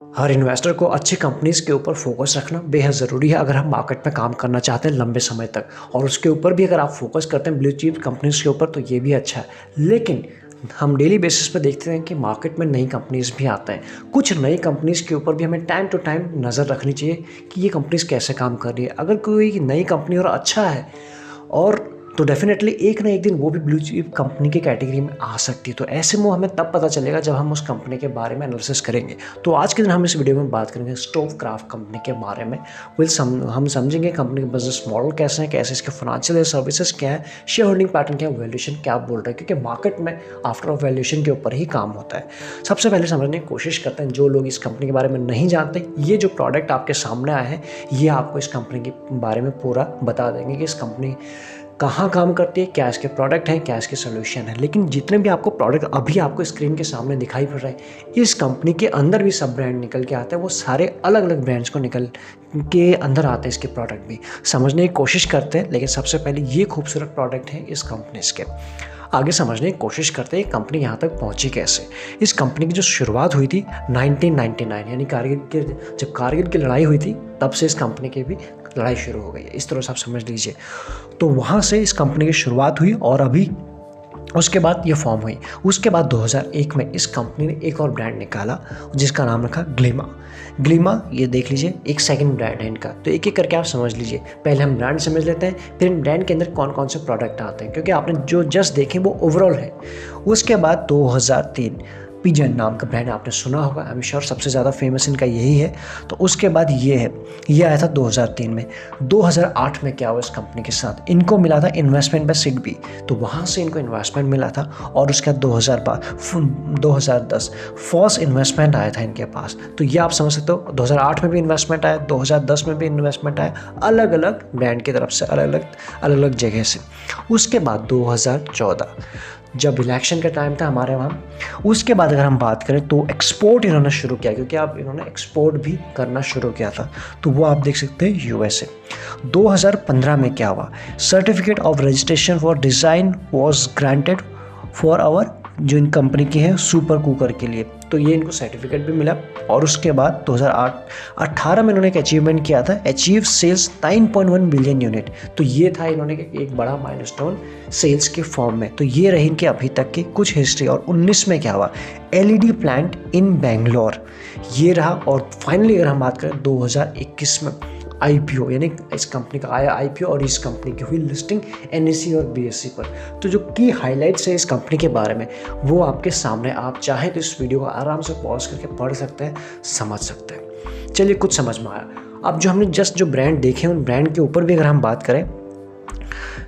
हर investor को अच्छी companies के ऊपर फोकस रखना बेहद ज़रूरी है अगर हम मार्केट में काम करना चाहते हैं लंबे समय तक। और उसके ऊपर भी अगर आप फोकस करते हैं ब्लू चिप कंपनीज़ के ऊपर तो ये भी अच्छा है। लेकिन हम डेली बेसिस पे देखते हैं कि मार्केट में नई कंपनीज़ भी आते हैं। कुछ नई कंपनीज़ के ऊपर भी हमें टाइम टू टाइम नज़र रखनी चाहिए कि ये कंपनीज़ कैसे काम कर रही है। अगर कोई नई कंपनी और अच्छा है और तो डेफ़िनेटली एक ना एक दिन वो भी ब्लू चिप कंपनी की कैटेगरी में आ सकती है। तो ऐसे में हमें तब पता चलेगा जब हम उस कंपनी के बारे में एनालिसिस करेंगे। तो आज के दिन हम इस वीडियो में बात करेंगे स्टोवक्राफ्ट कंपनी के बारे में। हम समझेंगे कंपनी का बिजनेस मॉडल कैसे है, कैसे इसके फाइनेंशियल सर्विसेज क्या है, शेयर होल्डिंग पैटर्न क्या है, वैल्यूएशन क्या बोल रहा है, क्योंकि मार्केट में आफ्टर ऑल वैल्यूएशन के ऊपर ही काम होता है। सबसे पहले समझने की कोशिश करते हैं जो लोग इस कंपनी के बारे में नहीं जानते, ये जो प्रोडक्ट आपके सामने आए हैं ये आपको इस कंपनी के बारे में पूरा बता देंगे कि इस कंपनी कहाँ काम करती है, क्या इसके प्रोडक्ट हैं, क्या इसके सोल्यूशन है। लेकिन जितने भी आपको प्रोडक्ट अभी आपको स्क्रीन के सामने दिखाई पड़ रहे हैं, इस कंपनी के अंदर भी सब ब्रांड निकल के आते हैं। वो सारे अलग अलग ब्रांड्स को निकल के अंदर आते हैं इसके प्रोडक्ट भी। समझने की कोशिश करते हैं, लेकिन सबसे पहले ये खूबसूरत प्रोडक्ट है इस कंपनीज के। आगे समझने की कोशिश करते हैं कंपनी यहाँ तक पहुँची कैसे। इस कंपनी की जो शुरुआत हुई थी 1999 यानी जब कारगिल की लड़ाई हुई थी तब से इस कंपनी की भी लड़ाई शुरू हो गई है। इस तरह से आप समझ लीजिए। तो वहाँ से इस कंपनी की शुरुआत हुई और अभी उसके बाद ये फॉर्म हुई। उसके बाद 2001 में इस कंपनी ने एक और ब्रांड निकाला जिसका नाम रखा ग्लिमा। ग्लिमा ये देख लीजिए एक सेकंड ब्रांड है इनका। तो एक एक करके आप समझ लीजिए। पहले हम ब्रांड समझ लेते हैं, फिर इन ब्रांड के अंदर कौन कौन से प्रोडक्ट आते हैं, क्योंकि आपने जो जस्ट देखे वो ओवरऑल है। उसके बाद 2003 पिजन नाम का ब्रांड आपने सुना होगा, आई एम श्योर सबसे ज़्यादा फेमस इनका यही है। तो उसके बाद ये है, ये आया था 2003 में। 2008 में क्या हुआ इस कंपनी के साथ, इनको मिला था इन्वेस्टमेंट बाय सिडबी, तो वहाँ से इनको इन्वेस्टमेंट मिला था। और उसके बाद 2010 फर्स्ट इन्वेस्टमेंट आया था इनके पास। तो ये आप समझ सकते हो 2008 में भी इन्वेस्टमेंट आया, 2010 में भी इन्वेस्टमेंट आया, अलग अलग ब्रांड की तरफ से, अलग अलग जगह से। उसके बाद 2014 जब इलेक्शन का टाइम था हमारे वहाँ, उसके बाद अगर हम बात करें तो एक्सपोर्ट इन्होंने शुरू किया, क्योंकि अब इन्होंने एक्सपोर्ट भी करना शुरू किया था। तो वो आप देख सकते हैं यूएसए। 2015 में क्या हुआ, certificate of registration for design was granted for our जो इन कंपनी की है सुपर कुकर के लिए। तो ये इनको सर्टिफिकेट भी मिला। और उसके बाद 2018 में इन्होंने एक अचीवमेंट किया था, अचीव सेल्स 9.1 बिलियन यूनिट। तो ये था इन्होंने एक बड़ा माइलस्टोन सेल्स के फॉर्म में। तो ये रही इनके अभी तक की कुछ हिस्ट्री। और 19 में क्या हुआ, एलईडी प्लांट इन बेंगलोर ये रहा। और फाइनली अगर हम बात करें 2021 में आईपीओ, यानी इस कंपनी का आया आईपीओ और इस कंपनी की हुई लिस्टिंग एनएसई और बीएसई पर। तो जो की हाइलाइट्स है इस कंपनी के बारे में वो आपके सामने, आप चाहें तो इस वीडियो को आराम से पॉज करके पढ़ सकते हैं, समझ सकते हैं। चलिए कुछ समझ में आया। अब जो हमने जस्ट जो ब्रांड देखे उन ब्रांड के ऊपर भी अगर हम बात करें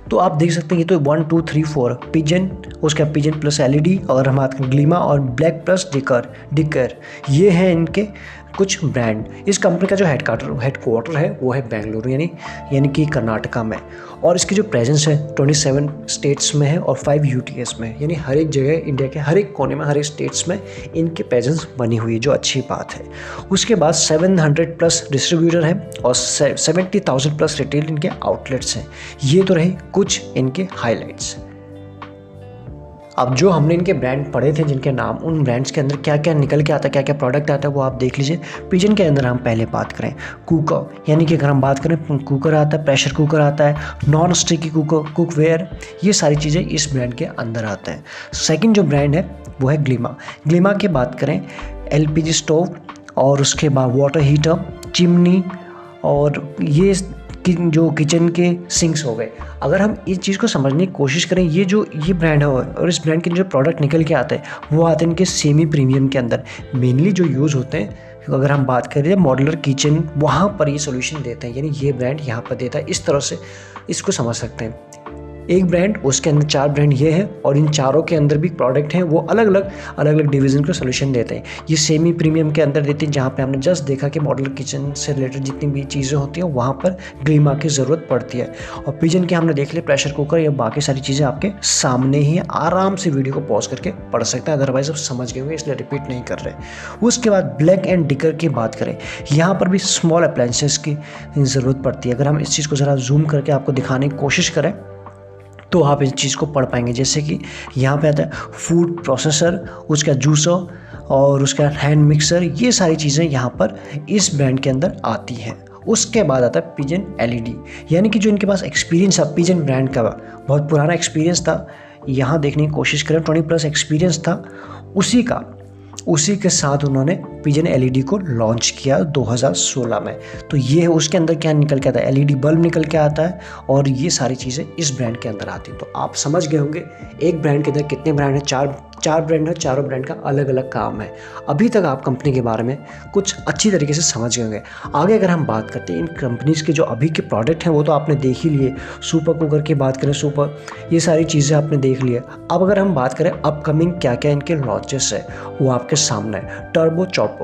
तो आप देख सकते हैं ये तो 1 2 3 4 पिजन, उसका पिजन प्लस एलईडी, और हम बात करें ग्लिमा और ब्लैक प्लस डिकर ये हैं इनके कुछ ब्रांड। इस कंपनी का जो हेडक्वार्टर है वो है बेंगलुरु यानी कि कर्नाटका में। और इसकी जो प्रेजेंस है 27 स्टेट्स में है और 5 यूटीएस में, यानी हर एक जगह इंडिया के हर एक कोने में, हर एक स्टेट्स में इनकी प्रेजेंस बनी हुई है, जो अच्छी बात है। उसके बाद 700 प्लस डिस्ट्रीब्यूटर हैं और 70,000 प्लस रिटेल इनके आउटलेट्स हैं। ये तो रहे कुछ इनके हाईलाइट्स। अब जो हमने इनके ब्रांड पढ़े थे जिनके नाम, उन ब्रांड्स के अंदर क्या क्या निकल के आता है, क्या क्या प्रोडक्ट आता है वो आप देख लीजिए। पिजन के अंदर हम पहले बात करें कुकर, यानी कि अगर हम बात करें कुकर आता है, प्रेशर कुकर आता है, नॉन स्टिकी कुकवेयर, ये सारी चीज़ें इस ब्रांड के अंदर आते हैं। सेकंड जो ब्रांड है वो है ग्लिमा। ग्लिमा की बात करें एलपीजी स्टोव, और उसके बाद वाटर हीटर, चिमनी, और ये जो किचन के सिंक्स हो गए। अगर हम इस चीज़ को समझने की कोशिश करें, ये ब्रांड है और इस ब्रांड के जो प्रोडक्ट निकल के आते हैं वो आते हैं इनके सेमी प्रीमियम के अंदर। मेनली जो यूज़ होते हैं, अगर हम बात करें मॉड्यूलर किचन, वहाँ पर ये सोल्यूशन देते हैं, यानी ये ब्रांड यहाँ पर देता है। इस तरह से इसको समझ सकते हैं। एक ब्रांड, उसके अंदर 4 ब्रांड ये है, और इन चारों के अंदर भी प्रोडक्ट हैं वो अलग अलग डिवीज़न को सोल्यूशन देते हैं। ये सेमी प्रीमियम के अंदर देते हैं, जहाँ पे हमने जस्ट देखा कि मॉडुलर किचन से रिलेटेड जितनी भी चीज़ें होती हैं वहाँ पर ग्लिमा की ज़रूरत पड़ती है। और पिजन के हमने देख लिया प्रेशर कुकर, या बाकी सारी चीज़ें आपके सामने ही है, आराम से वीडियो को पॉज करके पढ़ सकते हैं, अदरवाइज आप समझ गए होंगे इसलिए रिपीट नहीं कर रहे। उसके बाद ब्लैक एंड डिकर की बात करें, यहाँ पर भी स्मॉल अप्लायंसेस की ज़रूरत पड़ती है। अगर हम इस चीज़ को ज़रा जूम करके आपको दिखाने की कोशिश करें तो आप इस चीज़ को पढ़ पाएंगे। जैसे कि यहाँ पे आता है फूड प्रोसेसर, उसका जूसर, और उसके बाद हैंड मिक्सर, ये सारी चीज़ें यहाँ पर इस ब्रांड के अंदर आती हैं। उसके बाद आता है पिजन एलईडी, यानी कि जो इनके पास एक्सपीरियंस है पिजन ब्रांड का, बहुत पुराना एक्सपीरियंस था, यहाँ देखने की कोशिश करें 20+ एक्सपीरियंस था उसी के साथ उन्होंने पिजन एलईडी को लॉन्च किया 2016 में। तो ये उसके अंदर क्या निकल के आता है, एलईडी बल्ब निकल के आता है और ये सारी चीज़ें इस ब्रांड के अंदर आती हैं। तो आप समझ गए होंगे एक ब्रांड के अंदर कितने ब्रांड हैं, चार ब्रांड है, चारों ब्रांड का अलग अलग काम है। अभी तक आप कंपनी के बारे में कुछ अच्छी तरीके से समझ गए होंगे। आगे अगर हम बात करते हैं इन कंपनीज़ के जो अभी के प्रोडक्ट हैं वो तो आपने देख ही लिए, सुपर कुकर की बात करें, सुपर, ये सारी चीज़ें आपने देख ली है। अब अगर हम बात करें अपकमिंग क्या क्या इनके लॉन्चेस है वो आपके सामने है। टर्बो चॉपर,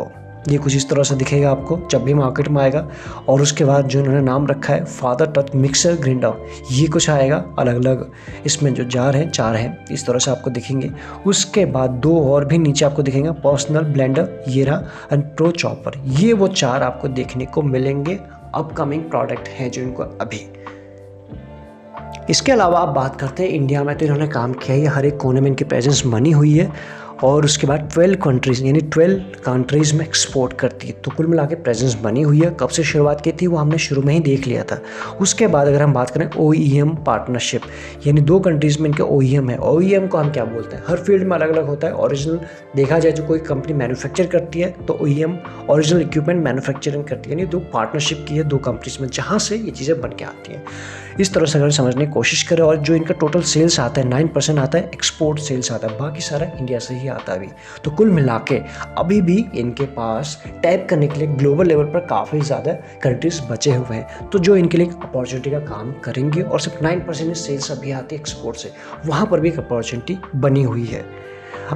ये कुछ इस तरह से दिखेगा आपको जब भी मार्केट में आएगा। और उसके बाद जो इन्होंने नाम रखा है फादर टच मिक्सर ग्राइंडर, ये कुछ आएगा अलग अलग, इसमें जो जार हैं 4 हैं, इस तरह से आपको दिखेंगे। उसके बाद 2 और भी नीचे आपको दिखेंगे, पर्सनल ब्लेंडर ये रहा एंड प्रो चॉपर, ये वो 4 आपको देखने को मिलेंगे अपकमिंग प्रोडक्ट हैं जो इनको अभी। इसके अलावा आप बात करते हैं इंडिया में, तो इन्होंने काम किया है, हर एक कोने में इनकी प्रेजेंस बनी हुई है। और उसके बाद 12 कंट्रीज़ यानी 12 कंट्रीज़ में एक्सपोर्ट करती है। तो कुल मिला के प्रेजेंस बनी हुई है। कब से शुरुआत की थी वो हमने शुरू में ही देख लिया था। उसके बाद अगर हम बात करें OEM पार्टनरशिप, यानी 2 कंट्रीज़ में इनके OEM है। OEM को हम क्या बोलते हैं, हर फील्ड में अलग अलग होता है। ओरिजिनल देखा जाए जो कोई कंपनी मैन्युफैक्चर करती है तो OEM ओरिजिनल इक्विपमेंट मैन्युफैक्चरिंग करती है, यानी 2 पार्टनरशिप की है 2 कंट्रीज़ में जहाँ से ये चीज़ें बन के आती हैं। इस तरह से अगर समझने की कोशिश करें, और जो इनका टोटल सेल्स आता है 9% आता है एक्सपोर्ट सेल्स आता है, बाकी सारा इंडिया से ही आता है अभी। तो कुल मिला के अभी भी इनके पास टैप करने के लिए ग्लोबल लेवल पर काफ़ी ज़्यादा कंट्रीज बचे हुए हैं, तो जो इनके लिए अपॉर्चुनिटी का काम करेंगे। और सिर्फ 9% सेल्स अभी आती है एक्सपोर्ट से, वहाँ पर भी एक अपॉर्चुनिटी बनी हुई है।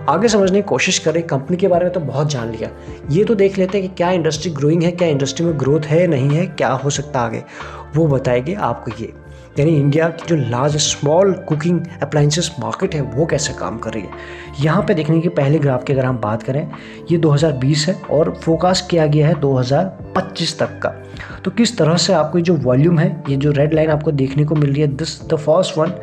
आगे समझने की कोशिश करें, कंपनी के बारे में तो बहुत जान लिया, ये तो देख लेते हैं कि क्या इंडस्ट्री ग्रोइंग है, क्या इंडस्ट्री में ग्रोथ है नहीं है, क्या हो सकता आगे, वो बताएंगे आपको ये। यानी इंडिया की जो large small cooking appliances market है वो कैसे काम कर रही है। यहाँ पे देखने की पहले ग्राफ की अगर हम बात करें, ये 2020 है और फोकास किया गया है 2025 तक का। तो किस तरह से आपको जो वॉल्यूम है, ये जो रेड लाइन आपको देखने को मिल रही है, द फर्स्ट वन,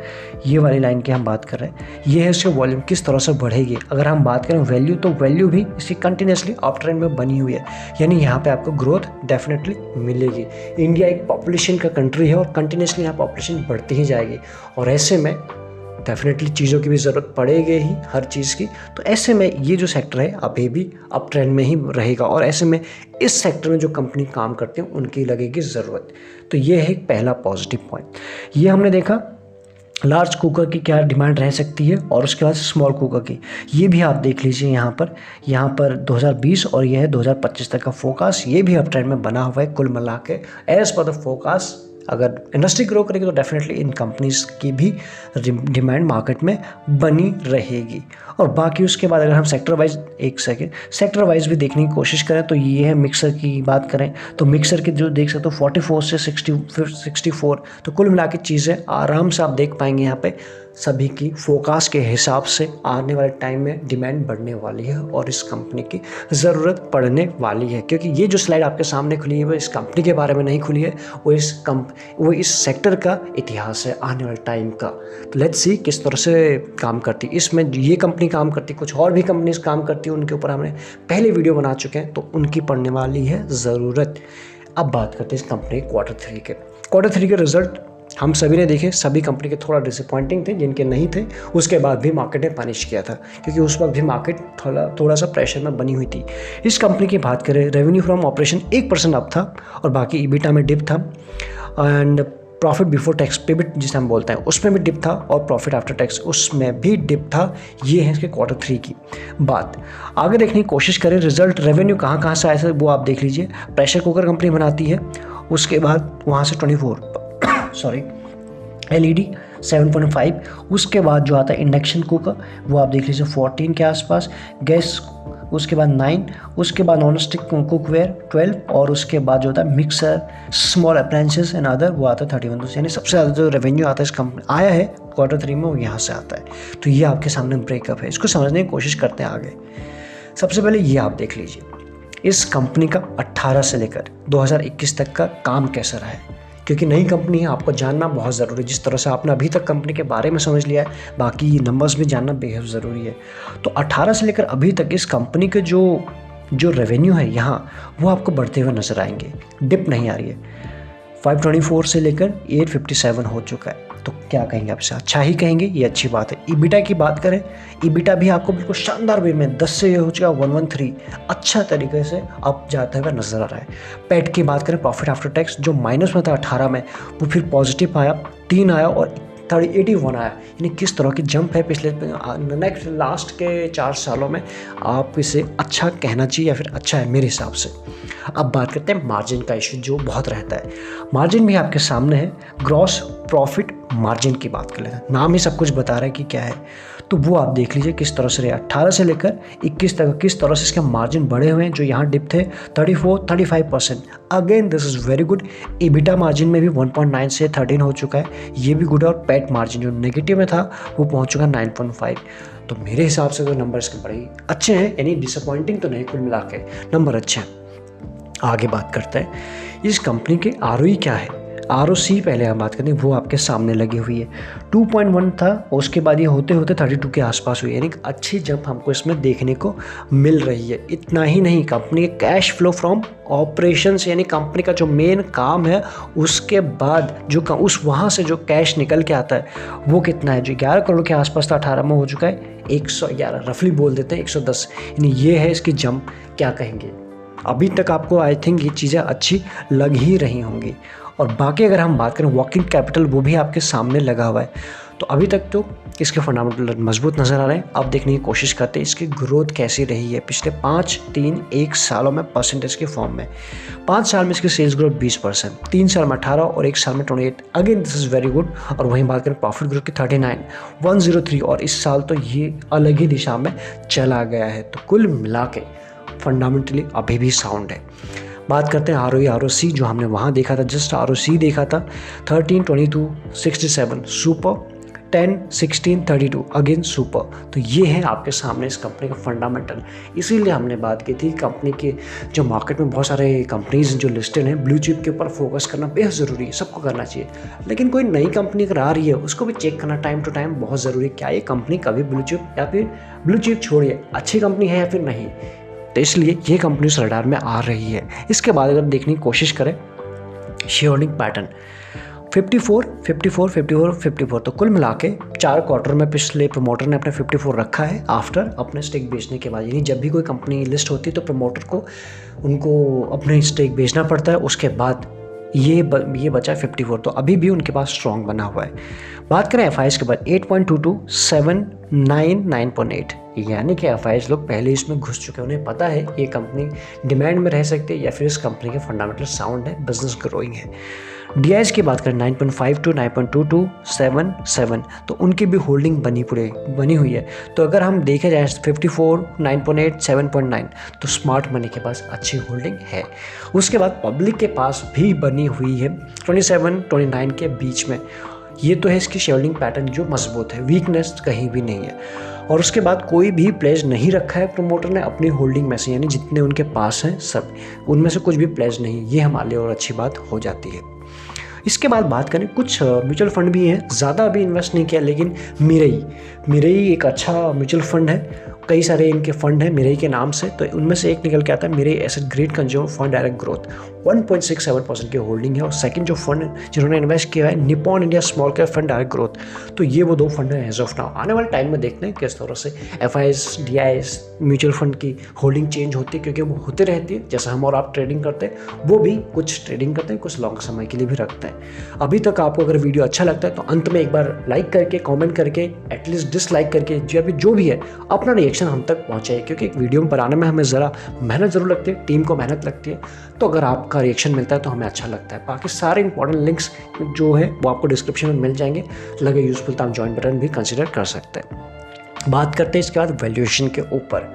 ये वाली लाइन की हम बात कर रहे हैं, ये है इसकी वॉल्यूम किस तरह से बढ़ेगी। अगर हम बात करें वैल्यू, तो वैल्यू भी इसी कंटिन्यूसली अप ट्रेंड में बनी हुई है, यानी यहाँ पे आपको ग्रोथ डेफिनेटली मिलेगी। इंडिया एक पॉपुलेशन का कंट्री है और कंटिन्यूसली यहाँ पॉपुलेशन बढ़ती ही जाएगी, और ऐसे में डेफिनेटली चीज़ों की भी ज़रूरत पड़ेगी ही, हर चीज़ की। तो ऐसे में ये जो सेक्टर है अभी भी अप ट्रेंड में ही रहेगा, और ऐसे में इस सेक्टर में जो कंपनी काम करती है उनकी लगेगी ज़रूरत। तो ये है एक पहला पॉजिटिव पॉइंट। ये हमने देखा लार्ज कुकर की क्या डिमांड रह सकती है, और उसके बाद स्मॉल कुकर की, ये भी आप देख लीजिए यहाँ पर 2020 और ये है 2025 तक का फोकास, ये भी अप ट्रेंड में बना हुआ है। कुल मिला के एज पर द फोकास अगर इंडस्ट्री ग्रो करेगी तो डेफिनेटली इन कंपनीज की भी डिमांड मार्केट में बनी रहेगी। और बाकी उसके बाद अगर हम सेक्टर वाइज भी देखने की कोशिश करें, तो ये है मिक्सर की बात करें तो मिक्सर के जो देख सकते हो 44 से 64, तो कुल मिला के चीज़ें आराम से आप देख पाएंगे यहाँ पे सभी की फोकास के हिसाब से आने वाले टाइम में डिमांड बढ़ने वाली है और इस कंपनी की ज़रूरत पड़ने वाली है। क्योंकि ये जो स्लाइड आपके सामने खुली है वो इस कंपनी के बारे में नहीं खुली है, वो इस सेक्टर का इतिहास है आने वाले टाइम का। तो लेट्स सी किस तरह से काम करती है। इसमें ये कंपनी काम करती, कुछ और भी कंपनीज काम करती है, उनके ऊपर हमने पहले वीडियो बना चुके हैं, तो उनकी पड़ने वाली है ज़रूरत। अब बात करते हैं इस कंपनी क्वार्टर थ्री के रिजल्ट हम सभी ने देखे। सभी कंपनी के थोड़ा डिसअपॉइंटिंग थे, जिनके नहीं थे उसके बाद भी मार्केट ने पनिश किया था, क्योंकि उस वक्त भी मार्केट थोड़ा सा प्रेशर में बनी हुई थी। इस कंपनी की बात करें, रेवेन्यू फ्रॉम ऑपरेशन 1% अप था और बाकी ईबिटा में डिप था, एंड प्रॉफिट बिफोर टैक्स पेबिट जिसे हम बोलते हैं उसमें भी डिप था, और प्रॉफिट आफ्टर टैक्स उसमें भी डिप था। ये है इसके Q3 की बात। आगे देखने की कोशिश करें रिजल्ट, रेवेन्यू कहाँ से आया वो आप देख लीजिए। प्रेशर कुकर कंपनी बनाती है, उसके बाद वहाँ से 24 LED 7.5, उसके बाद जो आता है इंडक्शन कुकर वो आप देख लीजिए 14 के आसपास, गैस उसके बाद 9, उसके बाद नॉन स्टिक कुकवेयर 12, और उसके बाद जो होता है mixer, small appliances and other वो आता है 31। यानी सबसे ज़्यादा जो रेवेन्यू आता है इस कंपनी आया है Q3 में वो यहाँ से आता है। तो ये आपके सामने ब्रेकअप है, इसको समझने की कोशिश करते हैं आगे। सबसे पहले ये आप देख लीजिए इस कंपनी का 18 से लेकर 2021 तक का काम कैसा रहा है। क्योंकि नई कंपनी है, आपको जानना बहुत ज़रूरी है। जिस तरह से आपने अभी तक कंपनी के बारे में समझ लिया है, बाकी नंबर्स भी जानना बेहद ज़रूरी है। तो 18 से लेकर अभी तक इस कंपनी के जो रेवेन्यू है यहाँ, वो आपको बढ़ते हुए नज़र आएंगे, डिप नहीं आ रही है। 524 से लेकर 857 हो चुका है। तो क्या कहेंगे आप इसे? अच्छा ही कहेंगे, ये अच्छी बात है। ईबिटा की बात करें, ईबिटा भी आपको बिल्कुल शानदार वे में 10 से हो चुका 113, अच्छा तरीके से अप जाते हुए नजर आ रहा है। पैट की बात करें, प्रॉफिट आफ्टर टैक्स, जो माइनस में था 18 में, वो फिर पॉजिटिव आया, 3 आया और 81 आया। यानी किस तरह की जंप है पिछले नेक्स्ट लास्ट के 4 सालों में, आप इसे अच्छा कहना चाहिए या फिर अच्छा है मेरे हिसाब से। अब बात करते हैं मार्जिन का इशू जो बहुत रहता है। मार्जिन भी आपके सामने है, ग्रॉस प्रॉफिट मार्जिन की बात कर लेते हैं। नाम ही सब कुछ बता रहा है कि क्या है, तो वो आप देख लीजिए किस तरह से रहे। 18 से लेकर 21 तक किस तरह से इसके मार्जिन बढ़े हुए हैं। जो यहाँ डिप थे 34-35%, again this is very good. EBITDA margin में भी 1.9 से 13 हो चुका है, ये भी गुड है। और पैट मार्जिन जो नेगेटिव में था वो पहुँच चुका 9.5। तो मेरे हिसाब से तो नंबर इसके बड़े ही अच्छे हैं, यानी डिसअपॉइंटिंग तो नहीं, कुल मिला के नंबर अच्छे हैं। आगे बात करते हैं इस कंपनी के ROE क्या है। ROC पहले हम बात करते हैं, वो आपके सामने लगी हुई है। 2.1 था और उसके बाद ये होते होते 32 के आसपास हुई, यानी अच्छी जंप हमको इसमें देखने को मिल रही है। इतना ही नहीं, कंपनी के कैश फ्लो फ्रॉम ऑपरेशंस, यानी कंपनी का जो मेन काम है उसके बाद जो उस वहाँ से जो कैश निकल के आता है वो कितना है, जो 11 करोड़ के आसपास था 18 में, हो चुका है 111, रफली बोल देते हैं 110। यानी ये है इसकी जंप। क्या कहेंगे? अभी तक आपको आई थिंक ये चीज़ें अच्छी लग ही रही होंगी। और बाकी अगर हम बात करें वर्किंग कैपिटल, वो भी आपके सामने लगा हुआ है। तो अभी तक तो इसके फंडामेंटल मजबूत नज़र आ रहे हैं। अब देखने की कोशिश करते हैं इसकी ग्रोथ कैसी रही है पिछले 5, 3, 1 सालों में परसेंटेज के फॉर्म में। 5 साल में इसकी सेल्स ग्रोथ 20%, 3 साल में 18 और 1 साल में 28, again this is very good. और वहीं बात करें प्रॉफिट ग्रोथ की 39, 103, और इस साल तो ये अलग ही दिशा में चला गया है। तो कुल मिला के फंडामेंटली अभी भी साउंड है। बात करते हैं ROE ROC, जो हमने वहाँ देखा था, जस्ट ROC देखा था 13, 22, 67 सुपर, 10, 16, 32 अगेन सुपर। तो ये है आपके सामने इस कंपनी का फंडामेंटल। इसीलिए हमने बात की थी कंपनी के जो मार्केट में बहुत सारे कंपनीज जो लिस्टेड हैं, ब्लू चिप के ऊपर फोकस करना बेहद ज़रूरी है, सबको करना चाहिए। लेकिन कोई नई कंपनी अगर आ रही है उसको भी चेक करना टाइम टू टाइम बहुत ज़रूरी है, क्या ये कंपनी कभी ब्लू चिप या फिर ब्लू चिप छोड़िए अच्छी कंपनी है या फिर नहीं। तो इसलिए ये कंपनी उस रडार में आ रही है। इसके बाद अगर देखने की कोशिश करें शेयर होल्डिंग पैटर्न 54, 54, 54, 54, तो कुल मिला के 4 क्वार्टर में पिछले प्रमोटर ने अपने 54 रखा है आफ्टर अपने स्टेक बेचने के बाद। यानी जब भी कोई कंपनी लिस्ट होती है तो प्रमोटर को उनको अपने स्टेक बेचना पड़ता है, उसके बाद ये बचा 54, तो अभी भी उनके पास स्ट्रॉन्ग बना हुआ है। बात करें FIs के बाद 8.22, 7, 9, 9.8, यानी कि FIs लोग पहले इसमें घुस चुके हैं, उन्हें पता है ये कंपनी डिमांड में रह सकती है या फिर इस कंपनी के फंडामेंटल साउंड है, बिजनेस ग्रोइंग है। DIs की बात करें 9.52, 9.22, 7, 7, तो उनकी भी होल्डिंग बनी हुई है। तो अगर हम देखे जाए 54, 9.8, 7.9, तो स्मार्ट मनी के पास अच्छी होल्डिंग है। उसके बाद पब्लिक के पास भी बनी हुई है 27, 29 के बीच में। ये तो है इसकी शेयरहोल्डिंग पैटर्न जो मजबूत है, वीकनेस कहीं भी नहीं है। और उसके बाद कोई भी प्लेज नहीं रखा है प्रमोटर ने अपनी होल्डिंग में से, यानी जितने उनके पास हैं सब, उनमें से कुछ भी प्लेज नहीं, ये हमारे लिए और अच्छी बात हो जाती है। इसके बाद करें कुछ म्यूचुअल फंड भी हैं, ज़्यादा अभी इन्वेस्ट नहीं किया, लेकिन मिरई एक अच्छा म्यूचुअल फंड है। कई सारे इनके फंड हैं मिरई के नाम से, तो उनमें से एक निकल के आता है Mirae asset great consumer fund direct growth, 1.67% की होल्डिंग है। और सेकंड जो फंड जिन्होंने इन्वेस्ट किया है Nippon India small cap fund direct growth, तो ये वो 2 फंड हैं एज ऑफ नाउ। आने वाले टाइम में देखते हैं किस तरह से FIs, DIs, म्यूचुअल फंड की होल्डिंग चेंज होती है, क्योंकि वो होते रहती है। जैसे हम और आप ट्रेडिंग करते हैं, वो भी कुछ ट्रेडिंग करते हैं, कुछ लॉन्ग समय के लिए भी रखते हैं। अभी तक आपको अगर वीडियो अच्छा लगता है तो अंत में एक बार लाइक करके, कमेंट करके, एटलीस्ट डिसलाइक करके, जो भी है अपना रिएक्शन हम तक पहुंचाइए, क्योंकि एक वीडियो बनाने में हमें ज़रा मेहनत ज़रूर लगती है, टीम को मेहनत लगती है। तो अगर आपका रिएक्शन मिलता है तो हमें अच्छा लगता है। बाकी सारे इंपॉर्टेंट लिंक्स जो है वो आपको डिस्क्रिप्शन में मिल जाएंगे। लगे यूजफुल तो आप ज्वाइन बटन भी कंसिडर कर सकते हैं। बात करते हैं इसके बाद वैल्यूएशन के ऊपर।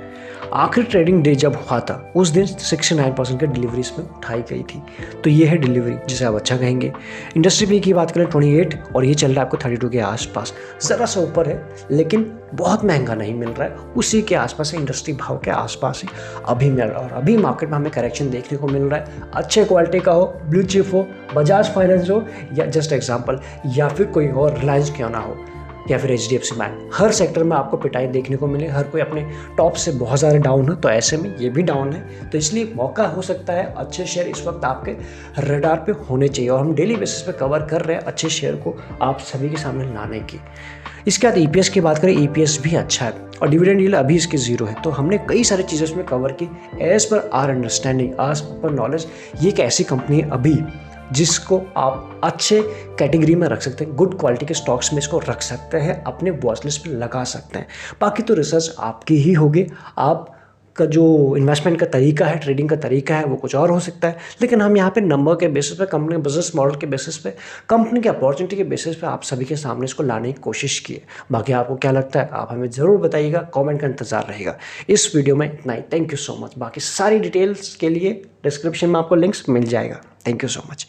आखिरी ट्रेडिंग डे जब हुआ था उस दिन 69% की डिलीवरी इसमें उठाई गई थी। तो ये है डिलीवरी जिसे आप अच्छा कहेंगे। इंडस्ट्री पे की बात करें 28 और ये चल रहा है आपको 32 के आसपास, ज़रा सा ऊपर है लेकिन बहुत महंगा नहीं मिल रहा है, उसी के आसपास है, इंडस्ट्री भाव के आसपास ही अभी मिल रहा है। और अभी मार्केट में हमें करेक्शन देखने को मिल रहा है, अच्छे क्वालिटी का हो, ब्लू चिप हो, बजाज फाइनेंस हो या जस्ट एग्जाम्पल या फिर कोई और रिलायंस क्यों ना हो या फिर HDFC बैंक, हर सेक्टर में आपको पिटाई देखने को मिले। हर कोई अपने टॉप से बहुत ज़्यादा डाउन है, तो ऐसे में ये भी डाउन है। तो इसलिए मौका हो सकता है अच्छे शेयर इस वक्त आपके रडार पे होने चाहिए और हम डेली बेसिस पे कवर कर रहे हैं अच्छे शेयर को आप सभी के सामने लाने की। इसके बाद EPS की बात करें, EPS भी अच्छा है और डिविडेंड यील्ड अभी इसकी 0 है। तो हमने कई सारी चीज़ें इसमें कवर की। एज पर आर अंडरस्टैंडिंग, आज पर नॉलेज, ये एक ऐसी कंपनी है अभी जिसको आप अच्छे कैटेगरी में रख सकते हैं, गुड क्वालिटी के स्टॉक्स में इसको रख सकते हैं, अपने वॉच लिस्ट पे लगा सकते हैं। बाकी तो रिसर्च आपकी ही होगी, आपका जो इन्वेस्टमेंट का तरीका है, ट्रेडिंग का तरीका है वो कुछ और हो सकता है। लेकिन हम यहाँ पे नंबर के बेसिस पे, कंपनी के बिजनेस मॉडल के बेसिस पे, कंपनी की अपॉर्चुनिटी के बेसिस पे आप सभी के सामने इसको लाने की कोशिश की है। बाकी आपको क्या लगता है आप हमें ज़रूर बताइएगा, कॉमेंट का इंतजार रहेगा। इस वीडियो में इतना ही, थैंक यू सो मच। बाकी सारी डिटेल्स के लिए डिस्क्रिप्शन में आपको लिंक्स मिल जाएगा। Thank you so much.